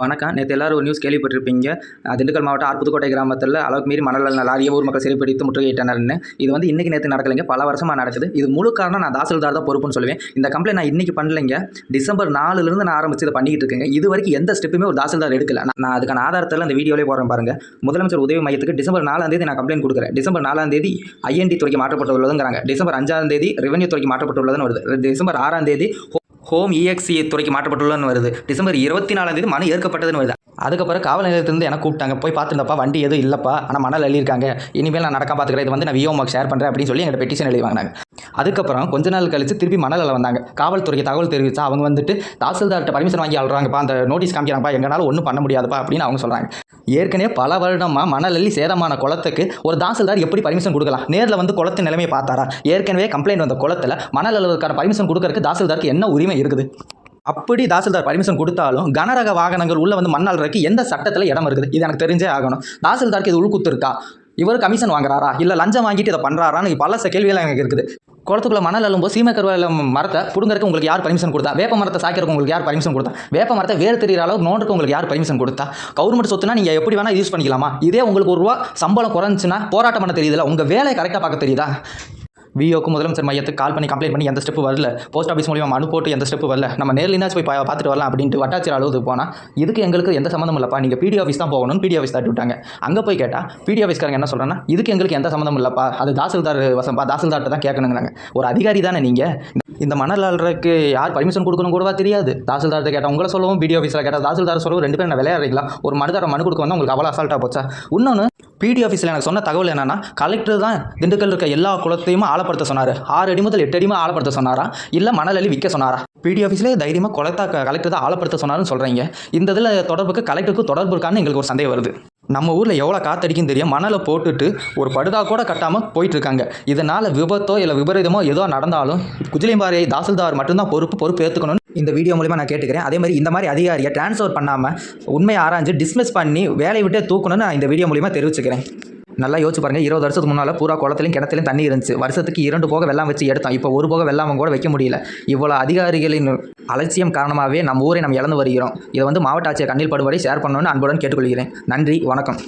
வணக்கம். நேற்று எல்லாரும் ஒரு நியூஸ் கேள்விப்பட்டிருப்பீங்க. திண்டுக்கல் மாவட்டம் புதுக்கோட்டை கிராமத்தில் அளவுக்கு மீறி மணல் லாரியை ஊர் மக்கள் சிறைப்பிடித்து முற்றுகையிட்டனர்னு. இது வந்து இன்னைக்கு நேற்று நடக்கலைங்க, பல வருஷமாக நடக்குது. இது முழு காரணம் நான் தாசில்தார் தான் பொறுப்புன்னு சொல்லுவேன். இந்த கம்ப்ளைண்ட் நான் இன்னைக்கு பண்ணலைங்க, டிசம்பர் 4லேருந்து நான் ஆரம்பிச்சு இதை பண்ணிக்கிட்டு இருக்கேங்க. இது வரைக்கும் எந்த ஸ்டெப்புமே ஒரு தாசில்தார் எடுக்கல. நான் அதுக்கான ஆதாரத்தில் அந்த வீடியோலேயே போடுறேன் பாருங்க. முதலமைச்சர் உதவி மையத்துக்கு டிசம்பர் 4ஆம் தேதி நான் கம்ப்ளைண்ட் கொடுக்குறேன். டிசம்பர் 4ஆம் தேதி ஐஎன்டி துறைக்கு மாற்றப்பட்டுள்ளதுங்கிறாங்க. டிசம்பர் 5ஆம் தேதி ரெவன்யூ துறைக்கு மாற்றப்பட்டுள்ளதுன்னு வருது. டிசம்பர் 6ஆம் தேதி ஹோம் இஎக்ஸி துறைக்கு மாற்றப்பட்டுள்ளதுன்னு வருது. டிசம்பர் 24ஆம் தேதி மனு ஏற்கப்பட்டதுன்னு வருது. அதுக்கப்புறம் காவல் நிலையத்திலிருந்து எனக்கு கூப்பிட்டாங்க, போய் பார்த்துருந்தப்பா வண்டி எதுவும் இல்லைப்பா, ஆனால் மணல் அள்ளியிருக்காங்க, இனிமேல் நான் நடக்க பார்த்துக்கிறேன், இது வந்து நான் விஓமாக்கு ஷேர் பண்ணுறேன் அப்படின்னு சொல்லி எங்கிட்ட பெட்டிஷன் எழுதி வாங்கினாங்க. அதுக்கப்புறம் கொஞ்ச நாள் கழிச்சு திருப்பி மணல் வந்தாங்க. காவல்துறைக்கு தகவல் தெரிவித்தா அவங்க வந்துட்டு தாசில்தார்கிட்ட பர்மிஷன் வாங்கி ஆள்றாங்கப்பா, அந்த நோட்டீஸ் காமிக்கிறாங்கப்பா, எங்களால் ஒன்றும் பண்ண முடியாதுப்பா அப்படின்னு அவங்க சொல்கிறாங்க. ஏற்கனவே பல வருடமாக மணல் அள்ளி சேதமான குளத்துக்கு ஒரு தாசில்தார் எப்படி பர்மிஷன் கொடுக்கலாம்? நேரில் வந்து குளத்து நிலைமையை பார்த்தாரா? ஏற்கனவே கம்ப்ளைண்ட் வந்த குளத்தில் மணல் அள்ளுவதற்கான பர்மிஷன் கொடுக்கறதுக்கு தாசில்தாருக்கு என்ன உரிமை இருக்குது? அப்படி தாசில்தார் பர்மிஷன் கொடுத்தாலும் கனரக வாகனங்கள் உள்ள வந்து மண் அள்ளுறதுக்கு எந்த சட்டத்தில் இடம் இருக்குது? இது எனக்கு தெரிஞ்சே ஆகணும். தாசில்தாருக்கு இது உள்குத்து இருக்கா? இவர் கமிஷன் வாங்குறாரா, இல்லை லஞ்சம் வாங்கிட்டு இதை பண்ணுறாரான்னு பல கேள்விகள் எனக்கு இருக்குது. குளத்துக்குள்ள மணல் அள்ளும்போது சீமக்கருவேல மரத்தை பிடுங்கறதுக்கு உங்களுக்கு யார் பர்மிஷன் கொடுத்தா? வேப்ப மரத்தை சாய்க்கிறதுக்கு உங்களுக்கு யார் பர்மிஷன் கொடுத்தா? வேப்ப மரத்தை வேறு தெரிகிற அளவுக்கு நோண்டுக்கு உங்களுக்கு யார் பர்மிஷன் கொடுத்தா? கவர்மெண்ட் சொத்துனா நீங்கள் எப்படி வேணால் யூஸ் பண்ணிக்கலாமா? இதே உங்களுக்கு ₹1 சம்பளம் குறைஞ்சுன்னா போராட்டம் பண்ண தெரியுதுல, உங்கள் வேலையை கரெக்டாக பார்க்க தெரியுதா? விஓக்கு முதலமைச்சர் மையத்துக்கு கால் பண்ணி கம்ப்ளைண்ட் பண்ணி எந்த ஸ்டெப்பு வரல, போஸ்ட் ஆஃபீஸ் மூலியமாக மனு போட்டு எந்த ஸ்டெப்பு வரல, நம்ம நேர்லினாச்சும் போய் பார்த்துட்டு வரலாம் அப்படின்ட்டு வட்டாட்சியர் அலுவலகத்துக்கு போனால் இதுக்கு எங்களுக்கு எந்த சம்மந்தம் இல்லைப்பா, நீங்கள் பிடி ஆஃபீஸ் தான் போகணும்னு பிடி ஆஃபீஸ் தட்டி விட்டாங்க. அங்கே போய் கேட்டால் பிடி ஆஃபீஸ்காரங்க என்ன சொல்கிறேன்னா, இதுக்கு எங்களுக்கு எந்த சம்மந்தம் இல்லைப்பா, அது தாசில்தார் வசம்பா, தாசில்தார்ட்ட தான் கேட்கணுங்கிறாங்க. ஒரு அதிகாரி தானே நீங்கள்? இந்த மணல் அள்ளுறதுக்கு யார் பர்மிஷன் கொடுக்கணும் கூடவா தெரியாது? தாசில்தார்ட்ட கேட்டால் உங்களை சொல்லவும், பிடி ஆஃபீஸில் கேட்டால் தாசில்தார் சொல்லவும், ரெண்டு பேரும் என்ன விளையாடுறீங்களா? ஒரு மனுதார மனு கொடுக்க வந்தால் உங்களுக்கு அவ்வளோ அசால்ட்டாக போச்சா? இன்னொன்று, பிடி ஆஃபீஸில் எனக்கு சொன்ன தகவல் என்னன்னா, கலெக்டர் தான் திண்டுக்கல் இருக்க எல்லா குளத்தையும் ஆழப்படுத்த சொன்னார். 6 அடி முதல் 8 அடிமா ஆழப்படுத்த சொன்னாரா, இல்லை மணல் அள்ளி விற்க சொன்னாரா? பிடி ஆஃபீஸ்லேயே தைரியமாக குளத்தா கலெக்டர் தான் ஆழப்படுத்த சொன்னார்னு சொல்கிறீங்க. இந்த இதில் தொடர்புக்கு கலெக்டருக்கு தொடர்பு இருக்கான்னு எங்களுக்கு ஒரு சந்தேகம் வருது. நம்ம ஊரில் எவ்வளோ காத்தடிக்கும் தெரியும், மணலை போட்டுட்டு ஒரு படுதா கூட கட்டாமல் போயிட்டு இருக்காங்க. இதனால் விபத்தோ இல்லை விபரீதமோ ஏதோ நடந்தாலும் குஜிலியம்பாறை தாசில்தார் மட்டும்தான் பொறுப்பு ஏற்றுக்கணும்னு இந்த வீடியோ மூலிமா நான் கேட்டுக்கிறேன். அதே மாதிரி இந்த மாதிரி அதிகாரியை டிரான்ஸ்ஃபர் பண்ணாமல் உண்மையை ஆராய்ஞ்சு டிஸ்மிஸ் பண்ணி வேலையை விட்டே தூக்கணும்னு நான் இந்த வீடியோ மூலிமா தெரிவிச்சுக்கிறேன். நல்லா யோசிச்சு பாருங்கள், 20 வருஷத்துக்கு முன்னால் பூரா குளத்திலையும் கிணத்துலையும் தண்ணி இருந்துச்சு. வருஷத்துக்கு 2 போக வெள்ளம் வச்சு எடுத்தோம். இப்போ 1 போக வெள்ளாமல் கூட வைக்க முடியல. இவ்வளோ அதிகாரிகளின் அலட்சியம் காரணமாகவே நம்ம ஊரை நம்ம இழந்து வருகிறோம். இதை வந்து மாவட்ட ஆட்சியர் கண்ணில் படுபடி ஷேர் பண்ணணும்னு அன்புடன் கேட்டுக்கொள்கிறேன். நன்றி, வணக்கம்.